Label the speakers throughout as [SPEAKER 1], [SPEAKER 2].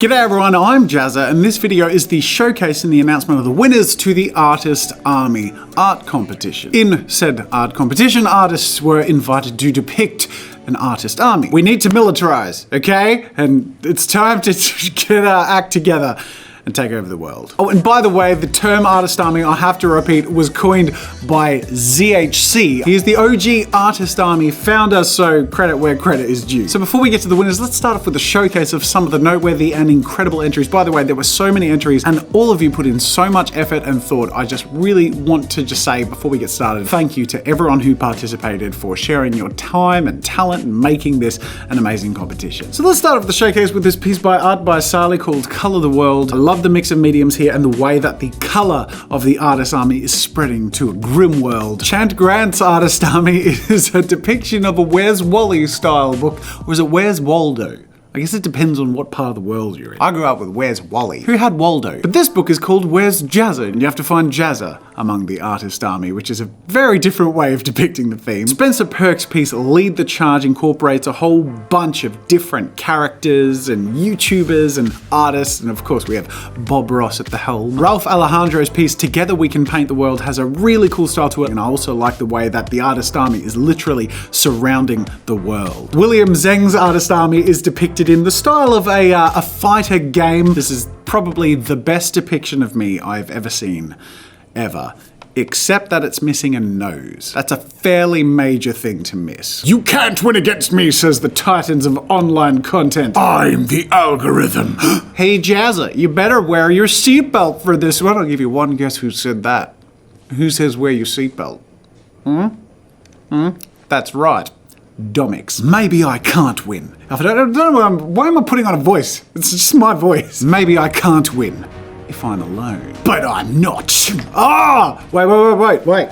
[SPEAKER 1] G'day everyone, I'm Jazza, and this video is the showcase and the announcement of the winners to the Artist Army art competition. In said art competition, artists were invited to depict an artist army. We need to militarize, okay? And it's time to get our act together and take over the world. Oh, and by the way, the term artist army, I have to repeat, was coined by ZHC. He is the OG artist army founder, so credit where credit is due. So before we get to the winners, let's start off with a showcase of some of the noteworthy and incredible entries. By the way, there were so many entries and all of you put in so much effort and thought. I just really want to just say before we get started, thank you to everyone who participated for sharing your time and talent and making this an amazing competition. So let's start off the showcase with this piece by art by Sally called Color the World. I love the mix of mediums here and the way that the color of the artist army is spreading to a grim world. Chant Grant's artist army is a depiction of a Where's Wally style book, or is it Where's Waldo? I guess it depends on what part of the world you're in. I grew up with Where's Wally, who had Waldo. But this book is called Where's Jazza, and you have to find Jazza among the artist army, which is a very different way of depicting the theme. Spencer Perk's piece Lead the Charge incorporates a whole bunch of different characters and YouTubers and artists, and of course we have Bob Ross at the helm. Ralph Alejandro's piece Together We Can Paint the World has a really cool style to it, and I also like the way that the artist army is literally surrounding the world. William Zeng's artist army is depicted in the style of a fighter game. This is probably the best depiction of me I've ever seen, ever. Except that it's missing a nose. That's a fairly major thing to miss. You can't win against me, says the titans of online content. I'm the algorithm. Hey Jazza, you better wear your seatbelt for this one. I'll give you one guess who said that. Who says wear your seatbelt? That's right. Domix. Maybe I can't win. I don't know why am I putting on a voice? It's just my voice. Maybe I can't win if I'm alone. But I'm not. Ah! Wait.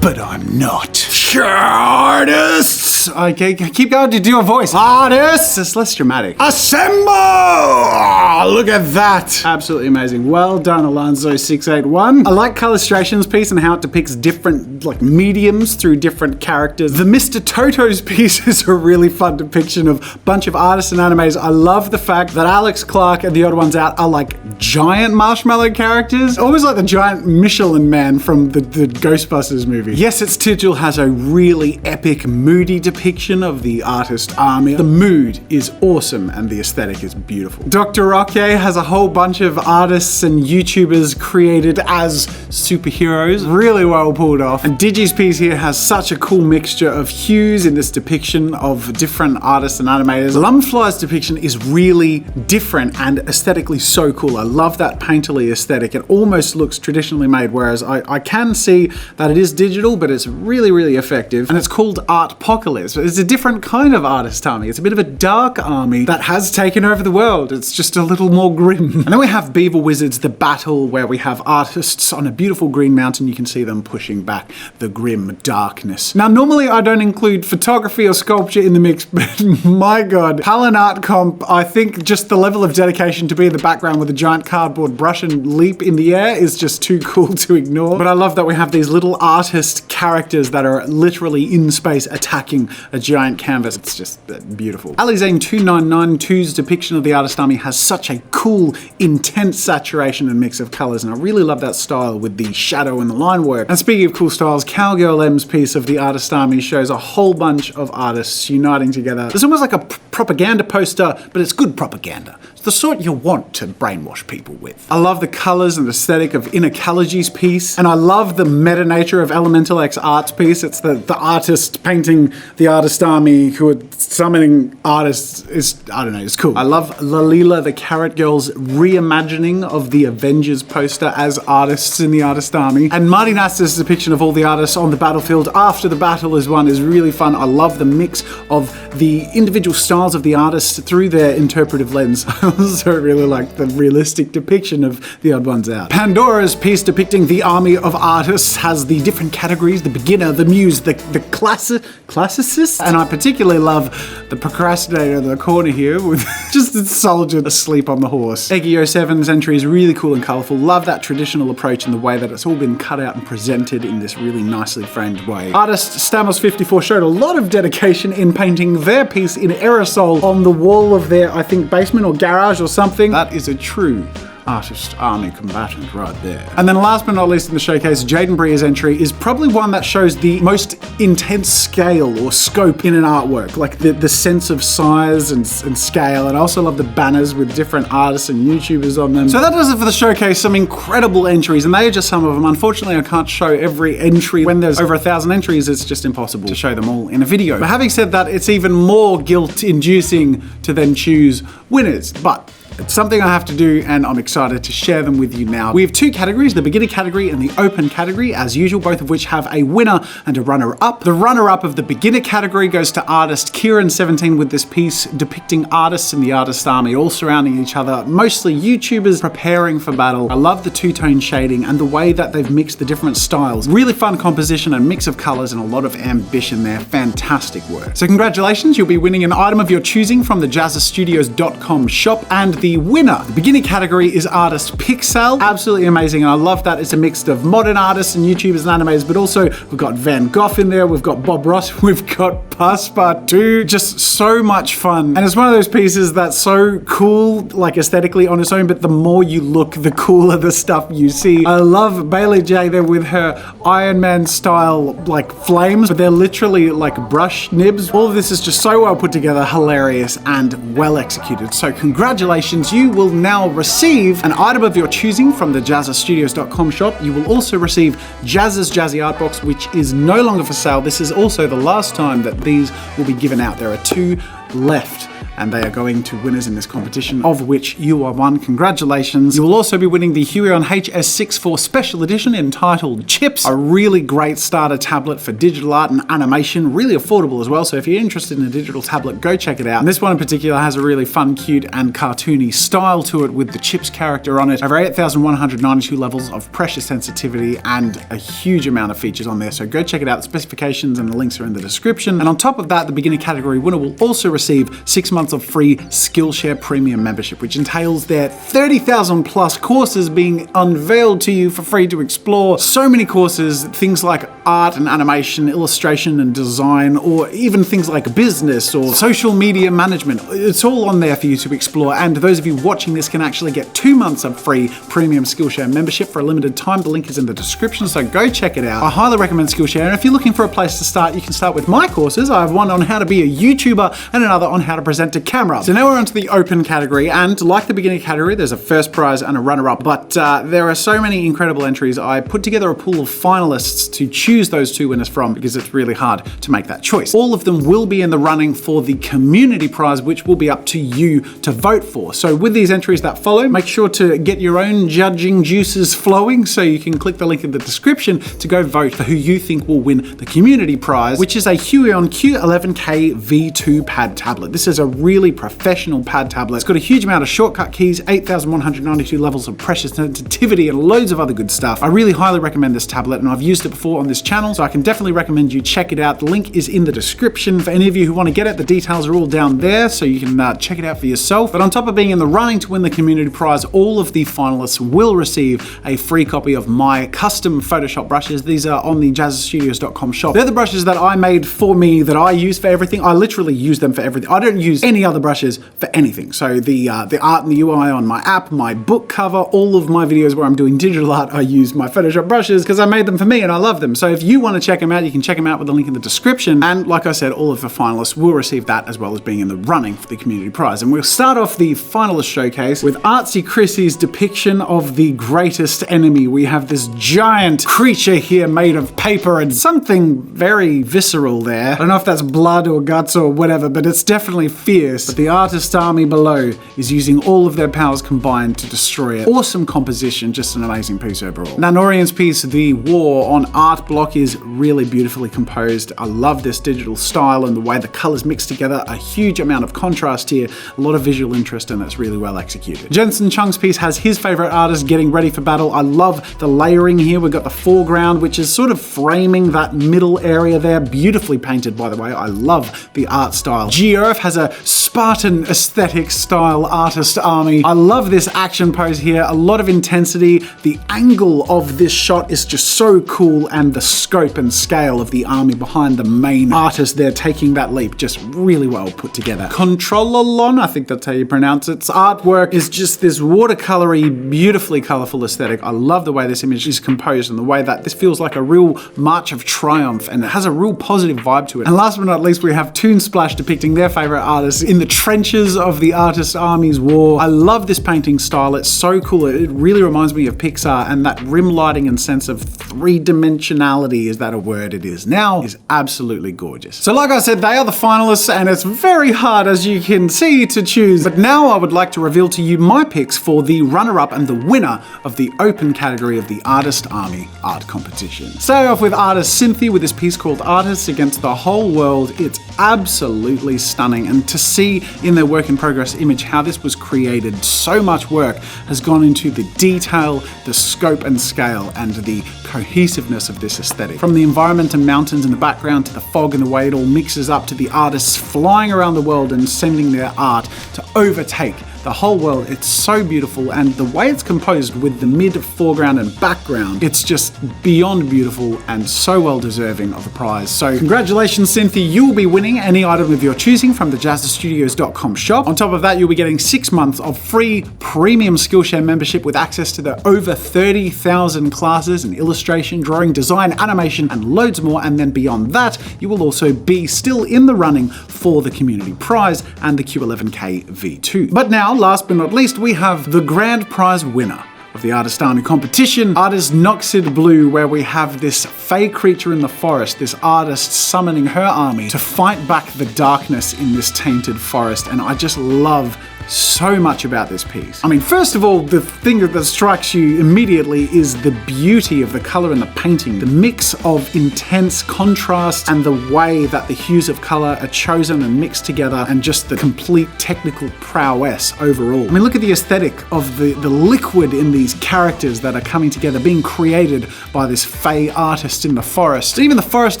[SPEAKER 1] But I'm not. Artists! Okay, keep going to do a voice. Artists! It's less dramatic. Assemble! Oh, look at that. Absolutely amazing. Well done, Alonzo681. I like Collustration's piece and how it depicts different mediums through different characters. The Mr. Toto's piece is a really fun depiction of a bunch of artists and animators. I love the fact that Alex Clark and the Odd Ones Out are like giant marshmallow characters. Almost like the giant Michelin Man from the Ghostbusters movie. Yes, its Tigil has a really epic, moody depiction of the artist army. The mood is awesome and the aesthetic is beautiful. Dr. Roque has a whole bunch of artists and YouTubers created as superheroes. Really well pulled off. And Digi's piece here has such a cool mixture of hues in this depiction of different artists and animators. Lumfly's depiction is really different and aesthetically so cool. I love that painterly aesthetic. It almost looks traditionally made, whereas I can see that it is digital, but it's really effective. And it's called Artpocalypse. It's a different kind of artist army. It's a bit of a dark army that has taken over the world. It's just a little more grim. And then we have Beaver Wizards, the battle, where we have artists on a beautiful green mountain. You can see them pushing back the grim darkness. Now, normally I don't include photography or sculpture in the mix, but my God, Palin Art Comp, I think just the level of dedication to be in the background with a giant cardboard brush and leap in the air is just too cool to ignore. But I love that we have these little artist characters that are literally in space attacking a giant canvas. It's just beautiful. Alizane2992's depiction of the artist army has such a cool, intense saturation and mix of colors, and I really love that style with the shadow and the line work. And speaking of cool styles, Cowgirl M's piece of the artist army shows a whole bunch of artists uniting together. It's almost like a propaganda poster, but it's good propaganda. It's the sort you want to brainwash people with. I love the colors and aesthetic of Inecology's piece, and I love the meta nature of Elemental X Art's piece. It's the artist painting the artist army who are summoning artists. I don't know, it's cool. I love Lalila the Carrot Girl's reimagining of the Avengers poster as artists in the artist army. And Marty Naster's depiction of all the artists on the battlefield after the battle is really fun. I love the mix of the individual styles of the artists through their interpretive lens. I also really like the realistic depiction of the Odd Ones Out. Pandora's piece depicting the army of artists has the different categories: the beginner, the muse, the classicist, and I particularly love the procrastinator in the corner here with just a soldier asleep on the horse. course. Eggy07's entry is really cool and colourful. Love that traditional approach and the way that it's all been cut out and presented in this really nicely framed way. Artist Stamos54 showed a lot of dedication in painting their piece in aerosol on the wall of their, I think, basement or garage or something. That is a true artist army combatant right there. And then last but not least in the showcase, Jaden Breer's entry is probably one that shows the most intense scale or scope in an artwork, like the sense of size and scale. And I also love the banners with different artists and YouTubers on them. So that does it for the showcase. Some incredible entries, and they are just some of them. Unfortunately, I can't show every entry. When there's over 1,000 entries, it's just impossible to show them all in a video. But having said that, it's even more guilt-inducing to then choose winners. But it's something I have to do, and I'm excited to share them with you now. We have two categories, the beginner category and the open category, as usual, both of which have a winner and a runner-up. The runner-up of the beginner category goes to artist Kieran17 with this piece depicting artists in the artist army all surrounding each other, mostly YouTubers preparing for battle. I love the two-tone shading and the way that they've mixed the different styles. Really fun composition and mix of colors and a lot of ambition there. Fantastic work. So congratulations, you'll be winning an item of your choosing from the JAZZA'Sstudios.com shop, and the winner, the beginner category, is artist Pixel. Absolutely amazing, and I love that it's a mix of modern artists and YouTubers and animators, but also we've got Van Gogh in there, we've got Bob Ross, we've got Passepartout. Just so much fun. And it's one of those pieces that's so cool, like aesthetically on its own, but the more you look, the cooler the stuff you see. I love Bailey J there with her Iron Man style like flames, but they're literally like brush nibs. All of this is just so well put together, hilarious, and well executed. So congratulations. You will now receive an item of your choosing from the JAZZA'Sstudios.com shop. You will also receive JAZZA'S Jazzy Art Box, which is no longer for sale. This is also the last time that these will be given out. There are 2 left, and they are going to winners in this competition, of which you are one. Congratulations. You will also be winning the Huion HS64 Special Edition entitled Chips, a really great starter tablet for digital art and animation, really affordable as well. So if you're interested in a digital tablet, go check it out. And this one in particular has a really fun, cute, and cartoony style to it with the Chips character on it. Over 8,192 levels of pressure sensitivity and a huge amount of features on there. So go check it out. The specifications and the links are in the description. And on top of that, the beginner category winner will also receive 6 months of free Skillshare Premium membership, which entails their 30,000 plus courses being unveiled to you for free to explore. So many courses, things like art and animation, illustration and design, or even things like business or social media management. It's all on there for you to explore. And those of you watching this can actually get 2 months of free premium Skillshare membership for a limited time. The link is in the description, so go check it out. I highly recommend Skillshare. And if you're looking for a place to start, you can start with my courses. I have one on how to be a YouTuber and another on how to present to camera. So now we're onto the open category, and like the beginning category, there's a first prize and a runner-up, but there are so many incredible entries. I put together a pool of finalists to choose those 2 winners from because it's really hard to make that choice. All of them will be in the running for the community prize, which will be up to you to vote for. So with these entries that follow, make sure to get your own judging juices flowing, so you can click the link in the description to go vote for who you think will win the community prize, which is a Huion Q11K V2 pad tablet. This is a really professional pad tablet. It's got a huge amount of shortcut keys, 8,192 levels of pressure sensitivity, and loads of other good stuff. I really highly recommend this tablet, and I've used it before on this channel, so I can definitely recommend you check it out. The link is in the description. For any of you who want to get it, the details are all down there, so you can check it out for yourself. But on top of being in the running to win the community prize, all of the finalists will receive a free copy of my custom Photoshop brushes. These are on the JAZZA'Sstudios.com shop. They're the brushes that I made for me, that I use for everything. I literally use them for everything. I don't use any other brushes for anything. So the art and the UI on my app, my book cover, all of my videos where I'm doing digital art, I use my Photoshop brushes because I made them for me and I love them. So if you want to check them out, you can check them out with the link in the description. And like I said, all of the finalists will receive that, as well as being in the running for the community prize. And we'll start off the finalist showcase with Artsy Chrissy's depiction of the greatest enemy. We have this giant creature here made of paper and something very visceral there. I don't know if that's blood or guts or whatever, but it's definitely fierce. But the artist army below is using all of their powers combined to destroy it. Awesome composition, just an amazing piece overall. Now, Norian's piece, The War on Art Block, is really beautifully composed. I love this digital style and the way the colors mix together. A huge amount of contrast here, a lot of visual interest, and it's really well executed. Jensen Chung's piece has his favorite artist getting ready for battle. I love the layering here. We've got the foreground, which is sort of framing that middle area there. Beautifully painted, by the way. I love the art style. Geoff has a Spartan aesthetic style artist army. I love this action pose here, a lot of intensity. The angle of this shot is just so cool, and the scope and scale of the army behind the main artist there taking that leap, just really well put together. Contrololon, I think that's how you pronounce it. Its artwork is just this watercolory, beautifully colorful aesthetic. I love the way this image is composed and the way that this feels like a real march of triumph, and it has a real positive vibe to it. And last but not least, we have Toonsplash depicting their favorite artists in the trenches of the artist army's war. I love this painting style. It's so cool. It really reminds me of Pixar, and that rim lighting and sense of three-dimensionality, is that a word? It is now, is absolutely gorgeous. So like I said, they are the finalists, and it's very hard, as you can see, to choose. But now I would like to reveal to you my picks for the runner-up and the winner of the open category of the Artist Army Art Competition. Start off with artist Cynthia with this piece called Artists Against the Whole World. It's absolutely stunning, and to see in their work in progress image how this was created, so much work has gone into the detail, the scope and scale, and the cohesiveness of this aesthetic. From the environment and mountains in the background to the fog and the way it all mixes up to the artists flying around the world and sending their art to overtake the whole world. It's so beautiful, and the way it's composed with the mid, foreground and background, it's just beyond beautiful and so well deserving of a prize. So congratulations, Cynthia, you will be winning any item of your choosing from the JAZZA'Sstudios.com shop. On top of that, you'll be getting 6 months of free premium Skillshare membership with access to the over 30,000 classes in illustration, drawing, design, animation, and loads more. And then beyond that, you will also be still in the running for the community prize and the Q11K V2. But now, last but not least, we have the grand prize winner of the Artist Army competition, artist Noxid Blue, where we have this fey creature in the forest, this artist summoning her army to fight back the darkness in this tainted forest. And I just love so much about this piece. I mean, first of all, the thing that strikes you immediately is the beauty of the color in the painting, the mix of intense contrast and the way that the hues of color are chosen and mixed together, and just the complete technical prowess overall. I mean, look at the aesthetic of the liquid in these characters that are coming together, being created by this fey artist in the forest. Even the forest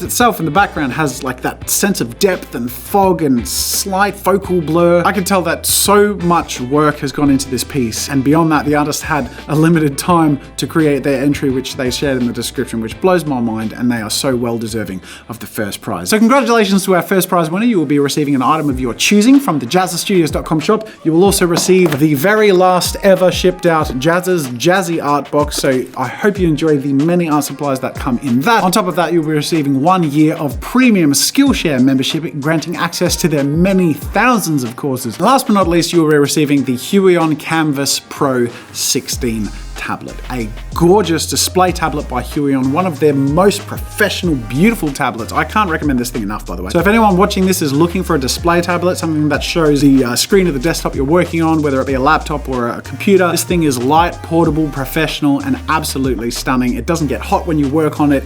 [SPEAKER 1] itself in the background has like that sense of depth and fog and slight focal blur. I can tell that so much work has gone into this piece, and beyond that, the artist had a limited time to create their entry, which they shared in the description, which blows my mind, and they are so well deserving of the first prize. So congratulations to our first prize winner. You will be receiving an item of your choosing from the JAZZA'Sstudios.com shop. You will also receive the very last ever shipped out JAZZA'S Jazzy art box, so I hope you enjoy the many art supplies that come in that. On top of that, you'll be receiving 1 year of premium Skillshare membership, granting access to their many thousands of courses. Last but not least, you will be receiving the Huion Kamvas Pro 16 tablet, a gorgeous display tablet by Huion, one of their most professional, beautiful tablets. I can't recommend this thing enough, by the way. So if anyone watching this is looking for a display tablet, something that shows the screen of the desktop you're working on, whether it be a laptop or a computer, this thing is light, portable, professional, and absolutely stunning. It doesn't get hot when you work on it.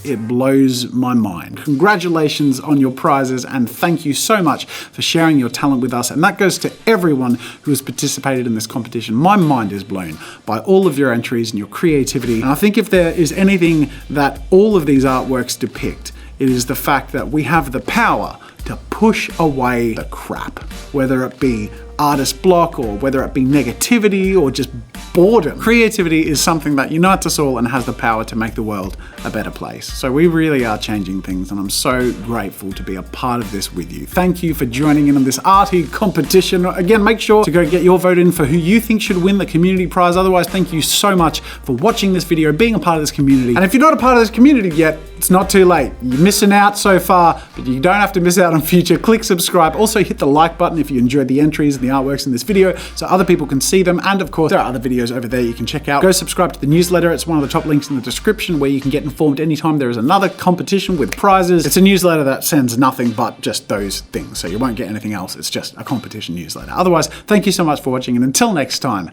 [SPEAKER 1] It blows my mind. Congratulations on your prizes, and thank you so much for sharing your talent with us. And that goes to everyone who has participated in this competition. My mind is blown by all of your entries and your creativity. And I think if there is anything that all of these artworks depict, it is the fact that we have the power to push away the crap, whether it be artist block or whether it be negativity or just boredom. Creativity is something that unites us all and has the power to make the world a better place. So we really are changing things, and I'm so grateful to be a part of this with you. Thank you for joining in on this arty competition. Again, make sure to go get your vote in for who you think should win the community prize. Otherwise, thank you so much for watching this video, being a part of this community. And if you're not a part of this community yet, it's not too late. You're missing out so far, but you don't have to miss out on future. Click subscribe. Also hit the like button if you enjoyed the entries and the artworks in this video, so other people can see them. And of course, there are other videos over there you can check out. Go subscribe to the newsletter. It's one of the top links in the description, where you can get informed anytime there is another competition with prizes. It's a newsletter that sends nothing but just those things, so you won't get anything else. It's just a competition newsletter. Otherwise, thank you so much for watching, and until next time,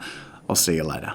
[SPEAKER 1] I'll see you later.